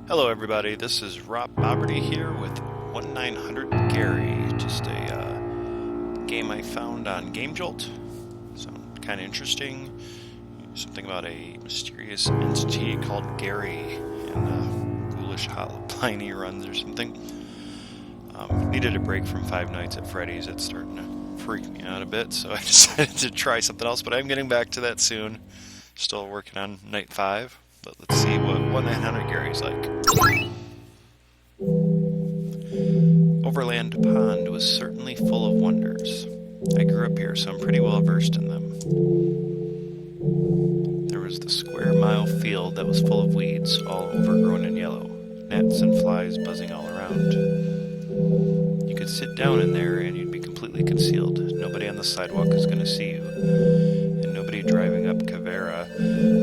Hello everybody, this is Rob Boberty here with 1900 Gary, just a game I found on GameJolt. Sound kind of interesting. Something about a mysterious entity called Gary and ghoulish hotline he runs or something. Needed a break from Five Nights at Freddy's. It's starting to freak me out a bit, so I decided to try something else, but I'm getting back to that soon. Still working on Night 5, but let's see what 1900 Gary's like. Overland Pond was certainly full of wonders. I grew up here, so I'm pretty well versed in them. There was the square-mile field that was full of weeds, all overgrown and yellow, gnats and flies buzzing all around. You could sit down in there and you'd be completely concealed. Nobody on the sidewalk is going to see you, and nobody driving up Cavera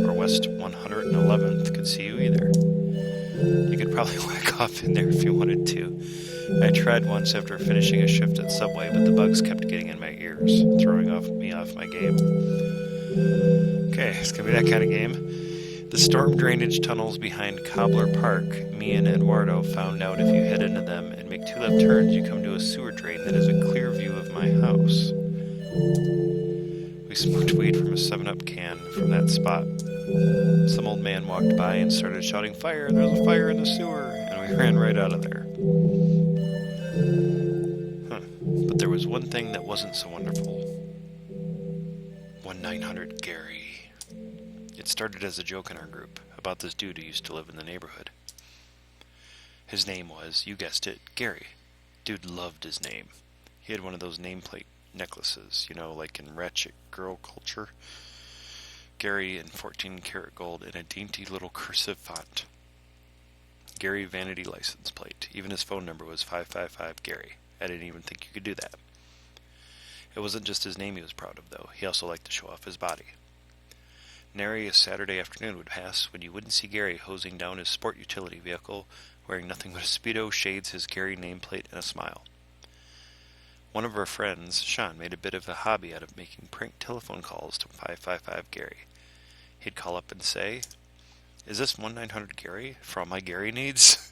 or West 111th could see you either. You could probably whack off in there if you wanted to. I tried once after finishing a shift at Subway, but the bugs kept getting in my ears, throwing me off my game. Okay, it's gonna be that kind of game. The storm drainage tunnels behind Cobbler Park, me and Eduardo found out if you head into them and make two left turns, you come to a sewer drain that has a clear view of my house. We smoked weed from a 7-Up can from that spot. Some old man walked by and started shouting, "Fire! There's a fire in the sewer!" And we ran right out of there. But there was one thing that wasn't so wonderful. 1900 Gary. It started as a joke in our group about this dude who used to live in the neighborhood. His name was, you guessed it, Gary. Dude loved his name. He had one of those nameplate necklaces, like in ratchet girl culture. Gary in 14 karat gold in a dainty little cursive font. Gary vanity license plate. Even his phone number was 555 Gary. I didn't even think you could do that. It wasn't just his name he was proud of, though. He also liked to show off his body. Nary a Saturday afternoon would pass when you wouldn't see Gary hosing down his sport utility vehicle, wearing nothing but a Speedo, shades, his Gary nameplate, and a smile. One of our friends, Sean, made a bit of a hobby out of making prank telephone calls to 555 Gary. He'd call up and say, "Is this 1900 Gary for all my Gary needs?"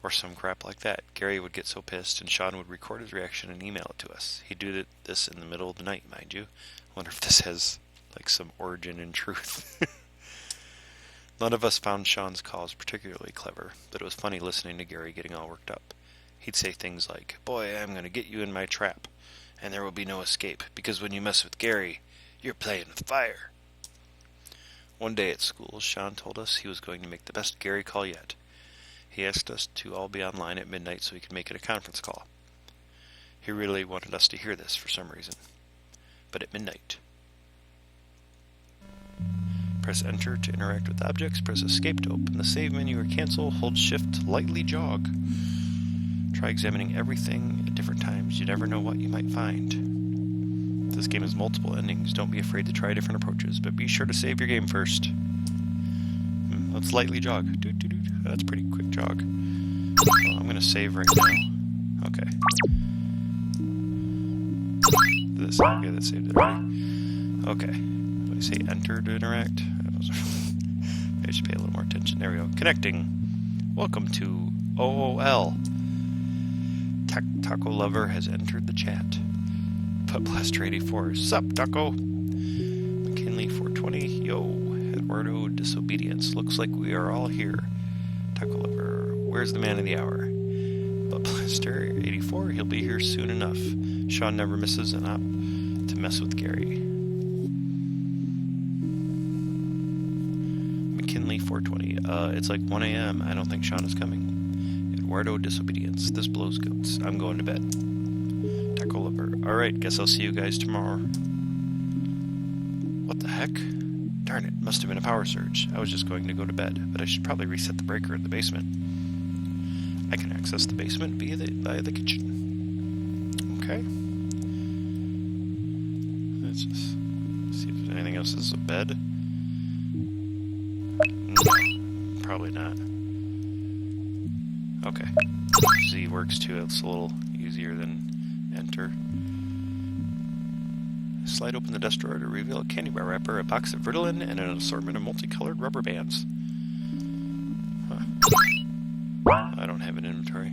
Or some crap like that. Gary would get so pissed, and Sean would record his reaction and email it to us. He'd do this in the middle of the night, mind you. I wonder if this has, some origin in truth. None of us found Sean's calls particularly clever, but it was funny listening to Gary getting all worked up. He'd say things like, "Boy, I'm going to get you in my trap, and there will be no escape, because when you mess with Gary, you're playing with fire." One day at school, Sean told us he was going to make the best Gary call yet. He asked us to all be online at midnight so he could make it a conference call. He really wanted us to hear this for some reason. But at midnight. Press Enter to interact with objects, press Escape to open the save menu or cancel, hold Shift, lightly jog. Try examining everything at different times. You never know what you might find. This game has multiple endings. Don't be afraid to try different approaches, but be sure to save your game first. Let's lightly jog. That's a pretty quick jog. Well, I'm going to save right now. Okay. Did that sound good? That saved it already. Okay. Do I say enter to interact? I should pay a little more attention. There we go. Connecting. Welcome to OOL. Taco Lover has entered the chat. Put Blaster 84. Sup, Taco? McKinley 420. Yo. Eduardo Disobedience. Looks like we are all here. Taco Lover. Where's the man of the hour? But Blaster 84. He'll be here soon enough. Sean never misses an op to mess with Gary. McKinley 420. It's like 1 a.m. I don't think Sean is coming. Eduardo Disobedience. This blows goats. I'm going to bed. Taco Lover. Alright, guess I'll see you guys tomorrow. What the heck? Darn it, must have been a power surge. I was just going to go to bed, but I should probably reset the breaker in the basement. I can access the basement via the kitchen. Okay. Let's just see if there's anything else. Is a bed? No, probably not. Okay. Z works too. It's a little easier than enter. Slide open the desk drawer to reveal a candy bar wrapper, a box of Ritalin, and an assortment of multicolored rubber bands. I don't have an inventory.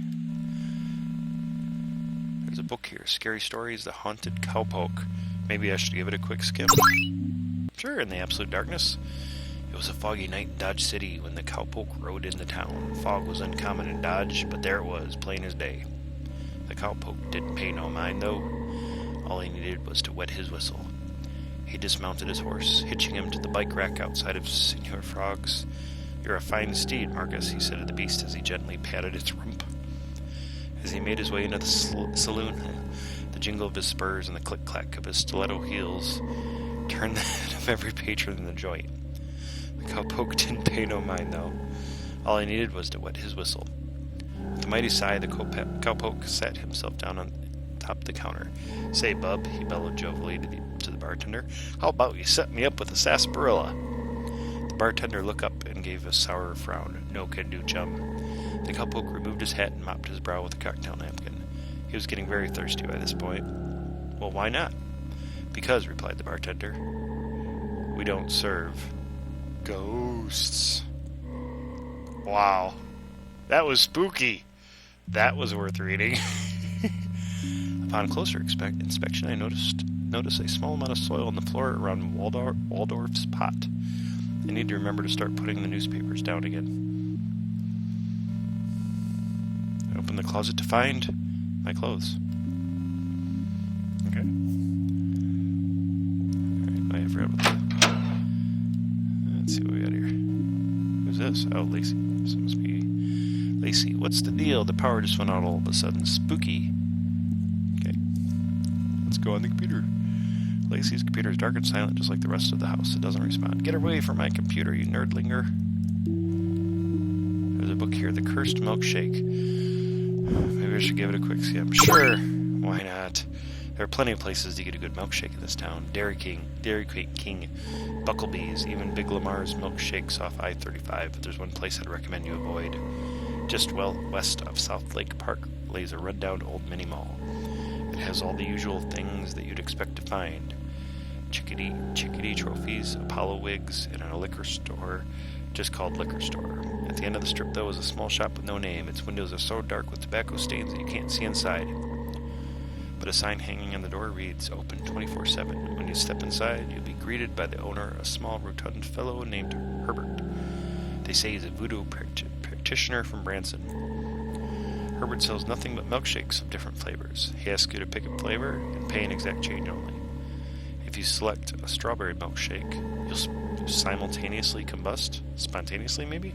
There's a book here. Scary Stories, The Haunted Cowpoke. Maybe I should give it a quick skim. Sure, in the absolute darkness. It was a foggy night in Dodge City when the cowpoke rode into town. Fog was uncommon in Dodge, but there it was, plain as day. The cowpoke didn't pay no mind, though. All he needed was to wet his whistle. He dismounted his horse, hitching him to the bike rack outside of Senor Frog's. "You're a fine steed, Marcus," he said to the beast as he gently patted its rump. As he made his way into the saloon, the jingle of his spurs and the click-clack of his stiletto heels turned the head of every patron in the joint. The cowpoke didn't pay no mind, though. All he needed was to wet his whistle. With a mighty sigh, the cowpoke sat himself down on top of the counter. "Say, bub," he bellowed jovially to the bartender, "how about you set me up with a sarsaparilla?" The bartender looked up and gave a sour frown. "No can do, chum." The cowpoke removed his hat and mopped his brow with a cocktail napkin. He was getting very thirsty by this point. "Well, why not?" "Because," replied the bartender, "we don't serve ghosts." Wow. That was spooky. That was worth reading. Upon closer inspection, I noticed a small amount of soil on the floor around Waldorf's pot. I need to remember to start putting the newspapers down again. I opened the closet to find my clothes. Okay. Alright, I forgot about that. Let's see what we got here. Who's this? Oh, Lacey. This must be Lacey. "What's the deal? The power just went out all of a sudden. Spooky." Okay. Let's go on the computer. Lacey's computer is dark and silent, just like the rest of the house. It doesn't respond. "Get away from my computer, you nerdlinger." There's a book here, The Cursed Milkshake. Maybe I should give it a quick skim. Sure, why not? There are plenty of places to get a good milkshake in this town. Dairy King, Bucklebee's, even Big Lamar's milkshakes off I-35. But there's one place I'd recommend you avoid. Just well west of South Lake Park lays a rundown old mini-mall. It has all the usual things that you'd expect to find. Chickadee trophies, Apollo wigs, and a liquor store just called Liquor Store. At the end of the strip, though, is a small shop with no name. Its windows are so dark with tobacco stains that you can't see inside. But a sign hanging on the door reads, "Open 24/7. When you step inside, you'll be greeted by the owner, a small, rotund fellow named Herbert. They say he's a voodoo practitioner from Branson. Herbert sells nothing but milkshakes of different flavors. He asks you to pick a flavor and pay an exact change only. If you select a strawberry milkshake, you'll simultaneously combust, spontaneously maybe.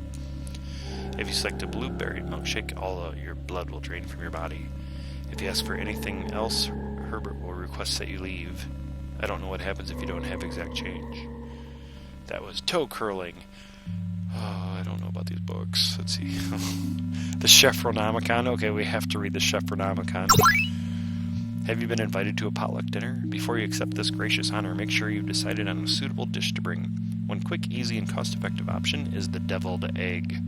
If you select a blueberry milkshake, all your blood will drain from your body. If you ask for anything else, Herbert will request that you leave. I don't know what happens if you don't have exact change." That was toe curling. Oh, I don't know about these books. Let's see. The Chefronomicon. Okay, we have to read the Chefronomicon. "Have you been invited to a potluck dinner? Before you accept this gracious honor, make sure you've decided on a suitable dish to bring. One quick, easy, and cost-effective option is the deviled egg.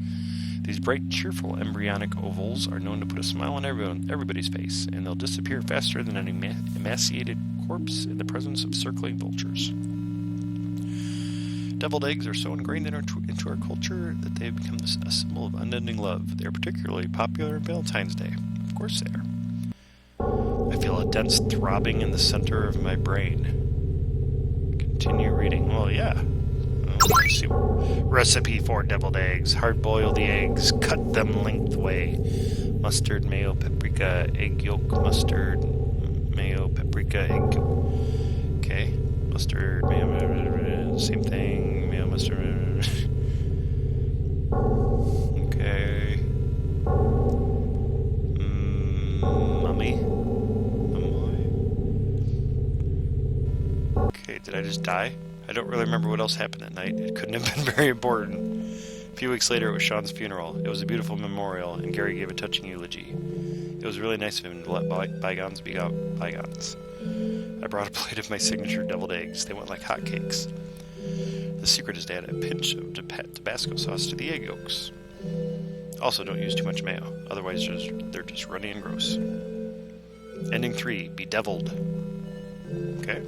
These bright, cheerful embryonic ovals are known to put a smile on everybody's face, and they'll disappear faster than an emaciated corpse in the presence of circling vultures. Deviled eggs are so ingrained into our culture that they have become a symbol of unending love. They are particularly popular on Valentine's Day. Of course they are. I feel a dense throbbing in the center of my brain. Continue reading. Well, yeah. Let's see. Recipe for deviled eggs. Hard boil the eggs. Cut them lengthway. Mustard, mayo, paprika, egg yolk, mustard, mayo, paprika, egg yolk. Okay. Mustard, mayo, same thing. Mayo, mustard. Okay. Mummy. Okay, did I just die? I don't really remember what else happened that night. It couldn't have been very important. A few weeks later, it was Sean's funeral. It was a beautiful memorial, and Gary gave a touching eulogy. It was really nice of him to let bygones be bygones. I brought a plate of my signature deviled eggs. They went like hotcakes. The secret is to add a pinch of Tabasco sauce to the egg yolks. Also, don't use too much mayo. Otherwise, they're just runny and gross. Ending 3, bedeviled. Okay.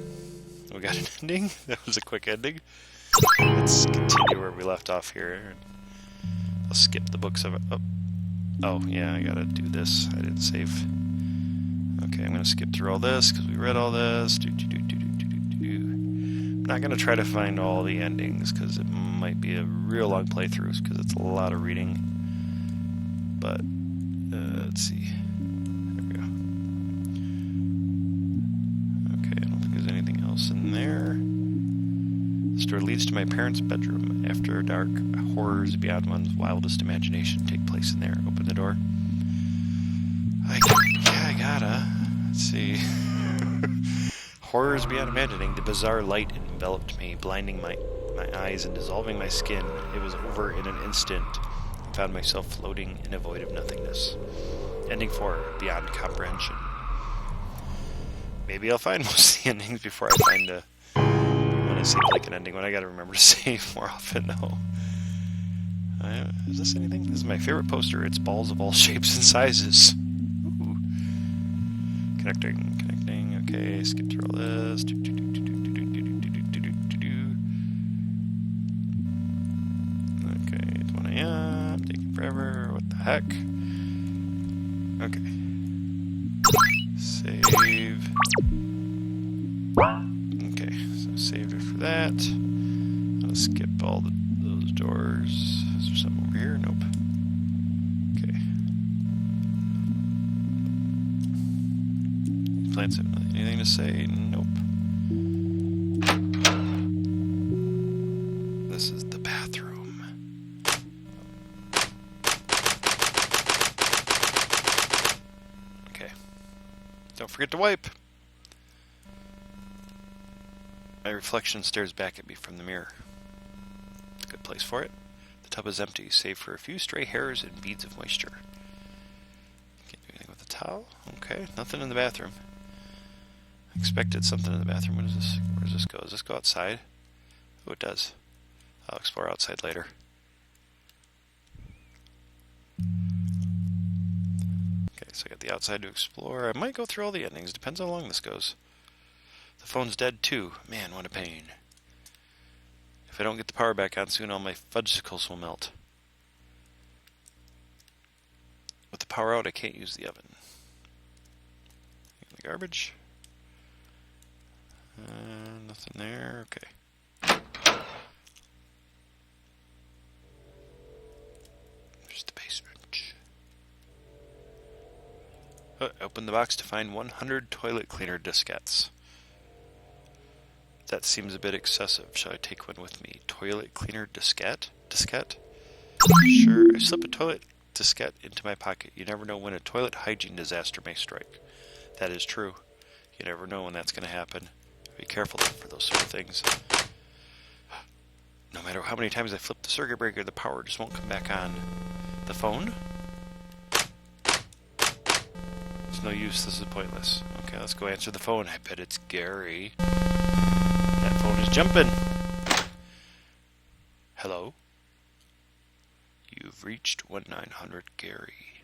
We got an ending. That was a quick ending. Let's continue where we left off here. I'll skip the books of it. Oh, yeah, I gotta do this. I didn't save. Okay, I'm gonna skip through all this because we read all this. I'm not gonna try to find all the endings because it might be a real long playthrough because it's a lot of reading. But let's see. There we go. Okay, I don't think there's anything else in there. The store leads to my parents' bedroom. After dark, horrors beyond one's wildest imagination take place in there. Open the door. I gotta. Let's see. Horrors beyond imagining. The bizarre light enveloped me, blinding my eyes and dissolving my skin. It was over in an instant. I found myself floating in a void of nothingness. Ending 4, beyond comprehension. Maybe I'll find most of the endings before I find a... when it seems like an ending, when I gotta remember to save more often, though. Is this anything? This is my favorite poster. It's balls of all shapes and sizes. Ooh. Connecting. Okay, skip through all this. Okay, it's 1 a.m. Taking forever. What the heck? Okay. Save. Okay, so saved it for that. I'll skip all those doors. Is there something over here? Nope. Okay. Plants have anything to say? Nope. This is the bathroom. Okay. Don't forget to wipe. My reflection stares back at me from the mirror. It's a good place for it. The tub is empty, save for a few stray hairs and beads of moisture. Can't do anything with the towel. Okay, nothing in the bathroom. I expected something in the bathroom. What is this? Where does this go? Does this go outside? Oh, it does. I'll explore outside later. Okay, so I got the outside to explore. I might go through all the endings. Depends how long this goes. The phone's dead too. Man, what a pain. If I don't get the power back on soon, all my fudgesicles will melt. With the power out, I can't use the oven. The garbage. Nothing there. Okay. There's the basement. Oh, open the box to find 100 toilet cleaner diskettes. That seems a bit excessive. Shall I take one with me? Toilet cleaner diskette? Diskette? Sure. I slip a toilet diskette into my pocket. You never know when a toilet hygiene disaster may strike. That is true. You never know when that's going to happen. Be careful for those sort of things. No matter how many times I flip the circuit breaker, the power just won't come back on. The phone? It's no use. This is pointless. Okay, let's go answer the phone. I bet it's Gary. That phone is jumping. Hello? You've reached 1-900-GARY.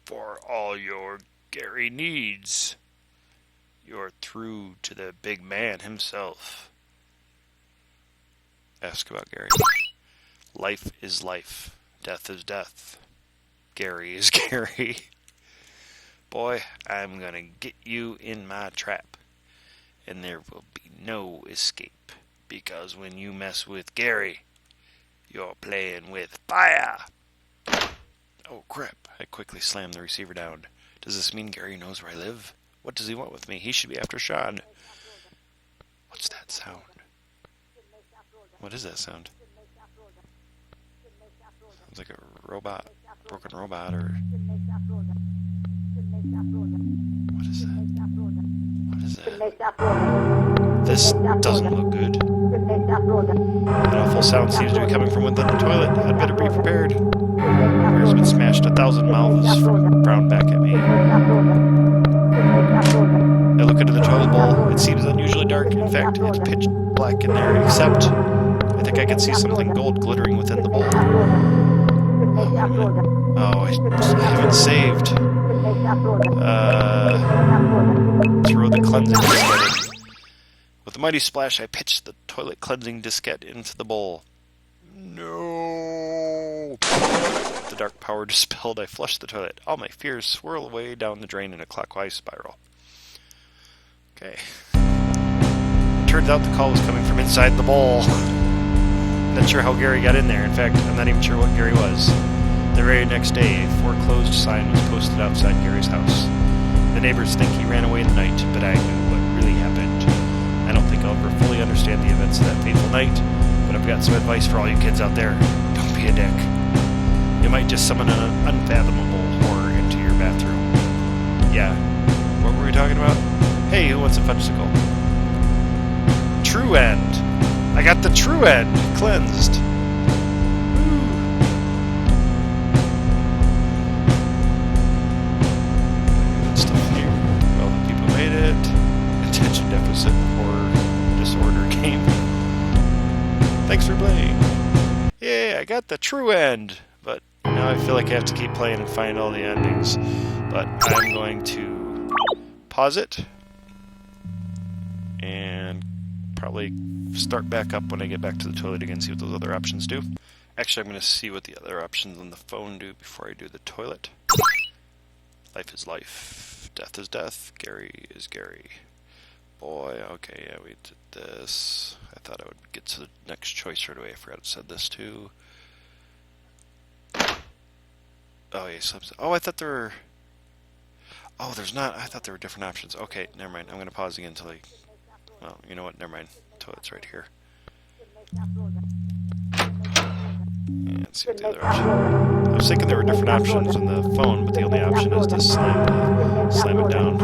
For all your Gary needs. You're through to the big man himself. Ask about Gary. Life is life. Death is death. Gary is Gary. Boy, I'm gonna get you in my trap. And there will be no escape. Because when you mess with Gary, you're playing with fire. Oh crap. I quickly slammed the receiver down. Does this mean Gary knows where I live? What does he want with me? He should be after Sean. What's that sound? What is that sound? Sounds like a robot. Broken robot or... What is that? What is that? This doesn't look good. That awful sound seems to be coming from within the toilet. I'd better be prepared. Gary's been smashed 1,000 mouths frown back at me. I look into the toilet bowl. It seems unusually dark. In fact, it's pitch black in there, except I think I can see something gold glittering within the bowl. Oh, I haven't saved. Throw the cleansing diskette in. With a mighty splash, I pitched the toilet cleansing diskette into the bowl. No! the dark power dispelled, I flushed the toilet. All my fears swirl away down the drain in a clockwise spiral. Okay. It turns out the call was coming from inside the bowl. I'm not sure how Gary got in there. In fact, I'm not even sure what Gary was. The very next day, a foreclosed sign was posted outside Gary's house. The neighbors think he ran away in the night, but I knew what really happened. I don't think I'll ever fully understand the events of that fateful night, but I've got some advice for all you kids out there. Don't be a dick. You might just summon an unfathomable horror into your bathroom. Yeah. What were we talking about? Hey, who wants a fudgesicle? True end. I got the true end cleansed. Woo. Good stuff here. Well, the people made it. Attention deficit or disorder game. Thanks for playing. Yeah, I got the true end. But now I feel like I have to keep playing and find all the endings. But I'm going to pause it and probably start back up when I get back to the toilet again, see what those other options do. Actually, I'm going to see what the other options on the phone do before I do the toilet. Life is life. Death is death. Gary is Gary. Boy, okay, yeah, we did this. I thought I would get to the next choice right away. I forgot it said this too. Oh, yeah, oh, I thought there were... Oh, there's not. I thought there were different options. Okay, never mind. I'm going to pause again until I... Well, you know what? Never mind. Toilet's right here. Yeah, let's see what the other option... I was thinking there were different options on the phone, but the only option is to slam it down.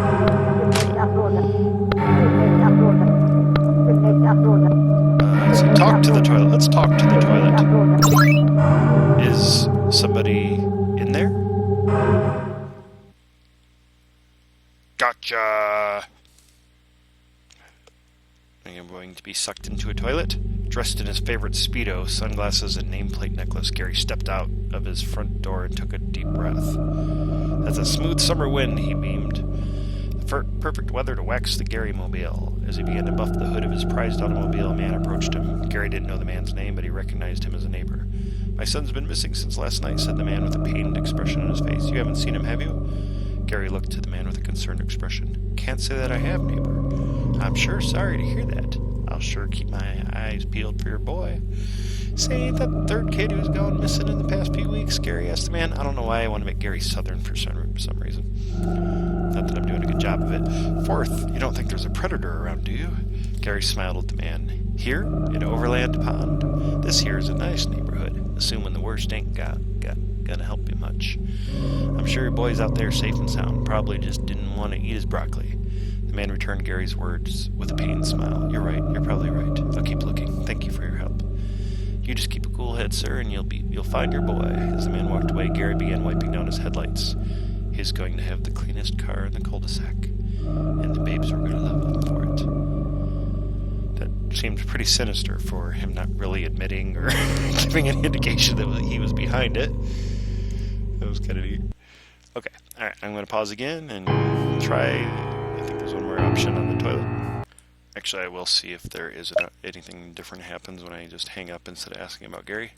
Let's see. Talk to the toilet. Let's talk to the toilet. Is somebody in there? Gotcha! I am going to be sucked into a toilet. Dressed in his favorite Speedo, sunglasses, and nameplate necklace, Gary stepped out of his front door and took a deep breath. That's a smooth summer wind, he beamed. The perfect weather to wax the Gary-mobile. As he began to buff the hood of his prized automobile, a man approached him. Gary didn't know the man's name, but he recognized him as a neighbor. My son's been missing since last night, said the man with a pained expression on his face. You haven't seen him, have you? Gary looked to the man with a concerned expression. Can't say that I have, neighbor. I'm sure sorry to hear that. I'll sure keep my eyes peeled for your boy. Say, ain't that the third kid who's gone missing in the past few weeks? Gary asked the man. I don't know why I want to make Gary Southern for some reason. Not that I'm doing a good job of it. Fourth, you don't think there's a predator around, do you? Gary smiled at the man. Here, in Overland Pond? This here is a nice neighborhood. Assuming the worst ain't gonna help you much. I'm sure your boy's out there safe and sound. Probably just didn't want to eat his broccoli. The man returned Gary's words with a pained smile. You're right. You're probably right. I'll keep looking. Thank you for your help. You just keep a cool head, sir, and you'll find your boy. As the man walked away, Gary began wiping down his headlights. He's going to have the cleanest car in the cul-de-sac, and the babes are going to love him for it. That seemed pretty sinister for him not really admitting or giving any indication that he was behind it. That was kind of neat. Okay, alright, I'm going to pause again and try... I think there's one more option on the toilet. Actually, I will see if there is anything different happens when I just hang up instead of asking about Gary.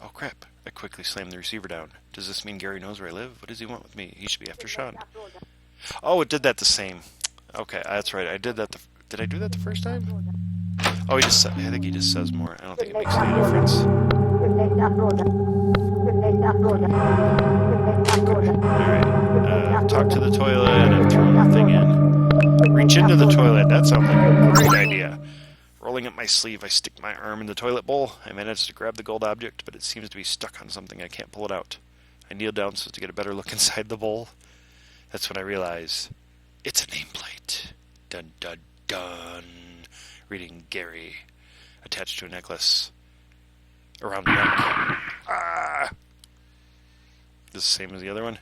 Oh crap, I quickly slammed the receiver down. Does this mean Gary knows where I live? What does he want with me? He should be after Sean. Oh, it did that the same. Okay, that's right, I did that did I do that the first time? Oh, I think he just says more. I don't think it makes any difference. Alright, talk to the toilet and throw the thing in. Reach into the toilet, that sounds like a great idea. Rolling up my sleeve, I stick my arm in the toilet bowl. I managed to grab the gold object, but it seems to be stuck on something. I can't pull it out. I kneel down so as to get a better look inside the bowl. That's when I realize it's a nameplate. Dun dun dun. Reading Gary. Attached to a necklace. Around the neck. Ah! This is the same as the other one?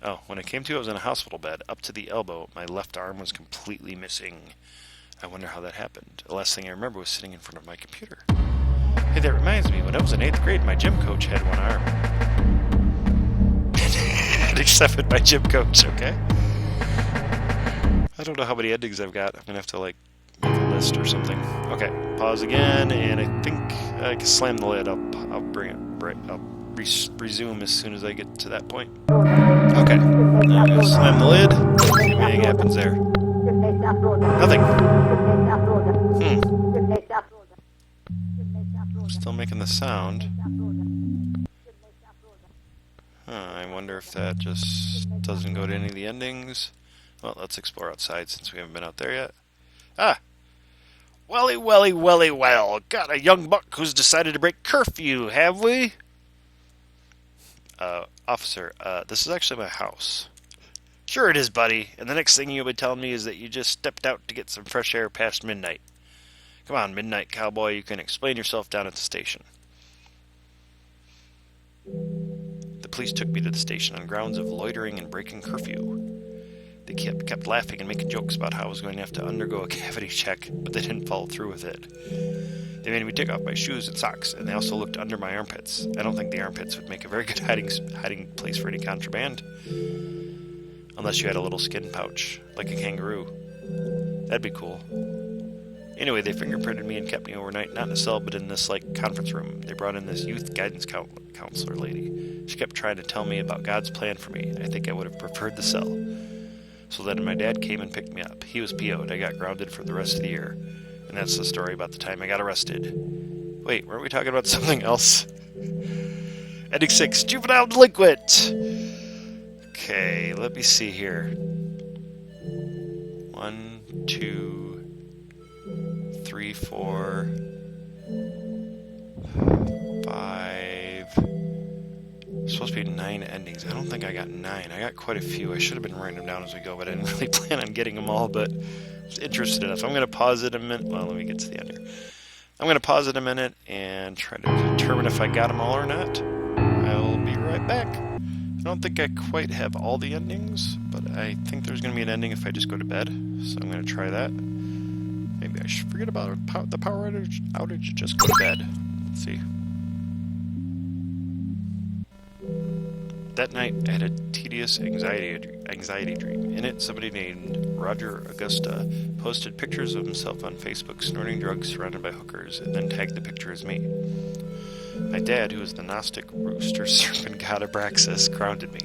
Oh, when I came to, I was in a hospital bed. Up to the elbow, my left arm was completely missing. I wonder how that happened. The last thing I remember was sitting in front of my computer. Hey, that reminds me, when I was in 8th grade, my gym coach had one arm. Except for my gym coach, okay? I don't know how many endings I've got. I'm gonna have to, make a list or something. Okay, pause again, and I think I can slam the lid. I'll bring it right up. resume as soon as I get to that point. Okay, now I'm gonna slam the lid. See if anything happens there. Nothing. Still making the sound. I wonder if that just doesn't go to any of the endings. Well, let's explore outside since we haven't been out there yet. Ah! Welly, welly, welly, well. Got a young buck who's decided to break curfew, have we? Officer, this is actually my house. Sure it is, buddy. And the next thing you'll be telling me is that you just stepped out to get some fresh air past midnight. Come on, midnight cowboy, you can explain yourself down at the station. The police took me to the station on grounds of loitering and breaking curfew. They kept laughing and making jokes about how I was going to have to undergo a cavity check, but they didn't follow through with it. They made me take off my shoes and socks, and they also looked under my armpits. I don't think the armpits would make a very good hiding place for any contraband. Unless you had a little skin pouch, like a kangaroo. That'd be cool. Anyway, they fingerprinted me and kept me overnight, not in a cell, but in this, conference room. They brought in this youth guidance counselor lady. She kept trying to tell me about God's plan for me. I think I would have preferred the cell. So then my dad came and picked me up. He was PO'd. I got grounded for the rest of the year. And that's the story about the time I got arrested. Wait, weren't we talking about something else? Ending 6, juvenile delinquent! Okay, let me see here. 1, 2, 3, 4, 5. There's supposed to be 9 endings. I don't think I got 9. I got quite a few. I should have been writing them down as we go, but I didn't really plan on getting them all, but I was interested enough. I'm going to pause it a minute. Well, let me get to the end here. I'm going to pause it a minute and try to determine if I got them all or not. I'll be right back. I don't think I quite have all the endings, but I think there's going to be an ending if I just go to bed, so I'm going to try that. Maybe I should forget about the power outage, just go to bed. Let's see. That night, I had a tedious anxiety dream. In it, somebody named Roger Augusta posted pictures of himself on Facebook snorting drugs surrounded by hookers, and then tagged the picture as me. My dad, who was the Gnostic rooster serpent god Abraxas, grounded me.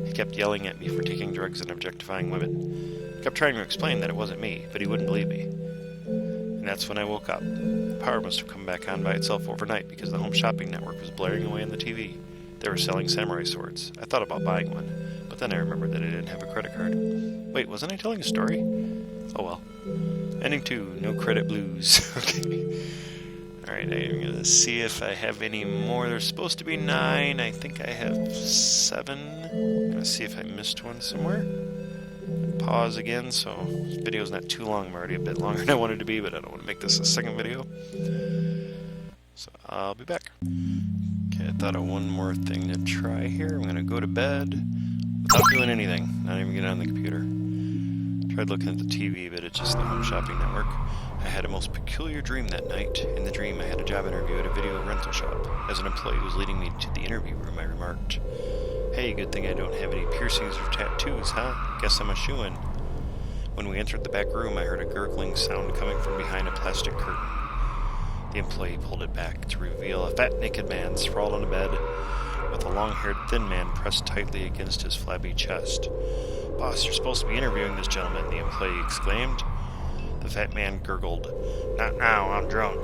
He kept yelling at me for taking drugs and objectifying women. He kept trying to explain that it wasn't me, but he wouldn't believe me. And that's when I woke up. The power must have come back on by itself overnight because the Home Shopping Network was blaring away on the TV. They were selling samurai swords. I thought about buying one, but then I remembered that I didn't have a credit card. Wait, wasn't I telling a story? Oh well. Ending 2, no credit blues. Okay. Alright, I'm going to see if I have any more. There's supposed to be 9. I think I have 7. I'm going to see if I missed one somewhere. Pause again, so this video's not too long. I'm already a bit longer than I wanted to be, but I don't want to make this a second video. So I'll be back. Okay, I thought of one more thing to try here. I'm going to go to bed without doing anything, not even getting on the computer. Tried looking at the TV, but it's just the Home Shopping Network. I had a most peculiar dream that night. In the dream, I had a job interview at a video rental shop. As an employee who was leading me to the interview room, I remarked, "Hey, good thing I don't have any piercings or tattoos, huh? Guess I'm a shoo-in." When we entered the back room, I heard a gurgling sound coming from behind a plastic curtain. The employee pulled it back to reveal a fat, naked man sprawled on a bed with a long-haired, thin man pressed tightly against his flabby chest. "Boss, you're supposed to be interviewing this gentleman," the employee exclaimed. The fat man gurgled, "Not now, I'm drunk."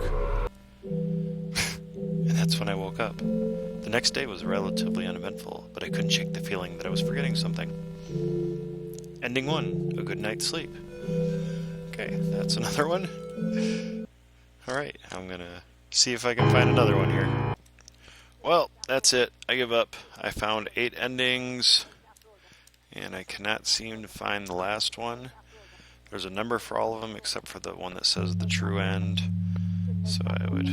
And that's when I woke up. The next day was relatively uneventful, but I couldn't shake the feeling that I was forgetting something. Ending 1, a good night's sleep. Okay, that's another one. Alright, I'm gonna see if I can find another one here. Well, that's it. I give up. I found 8 endings, and I cannot seem to find the last one. There's a number for all of them except for the one that says the true end. So I would,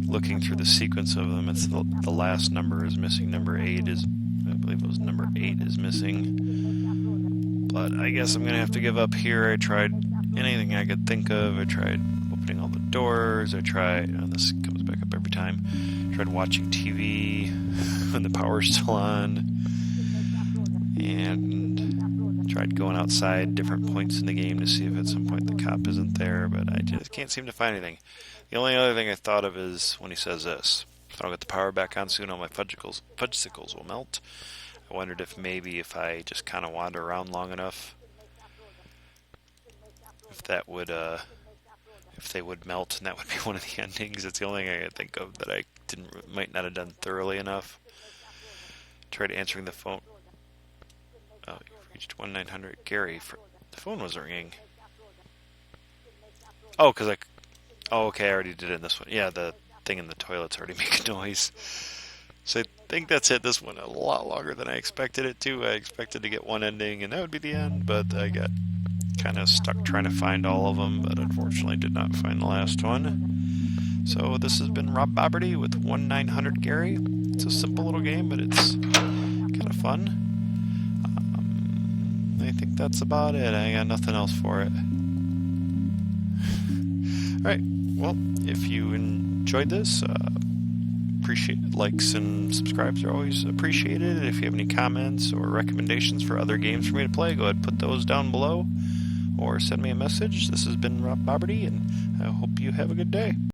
looking through the sequence of them, it's the last number is missing. Number 8 is, I believe it was number 8 is missing. But I guess I'm going to have to give up here. I tried anything I could think of. I tried opening all the doors. I tried, this comes back up every time. I tried watching TV when the power's still on. And tried going outside different points in the game to see if at some point the cop isn't there, but I just can't seem to find anything. The only other thing I thought of is when he says this. I don't get the power back on soon, all my fudgesicles will melt. I wondered if maybe if I just kind of wander around long enough, if that would, if they would melt, and that would be one of the endings. It's the only thing I could think of that I might not have done thoroughly enough. Tried answering the phone. Oh, you've reached 1-900 Gary. The phone was ringing. Oh, because oh, okay, I already did it in this one. Yeah, the thing in the toilet's already making noise. So I think that's it. This one a lot longer than I expected it to. I expected to get one ending, and that would be the end, but I got kind of stuck trying to find all of them, but unfortunately did not find the last one. So this has been Rob Boberty with 1-900 Gary. It's a simple little game, but it's kind of fun. I think that's about it. I got nothing else for it. Alright, well, if you enjoyed this, appreciate likes and subscribes are always appreciated. If you have any comments or recommendations for other games for me to play, go ahead and put those down below or send me a message. This has been Rob Boberty, and I hope you have a good day.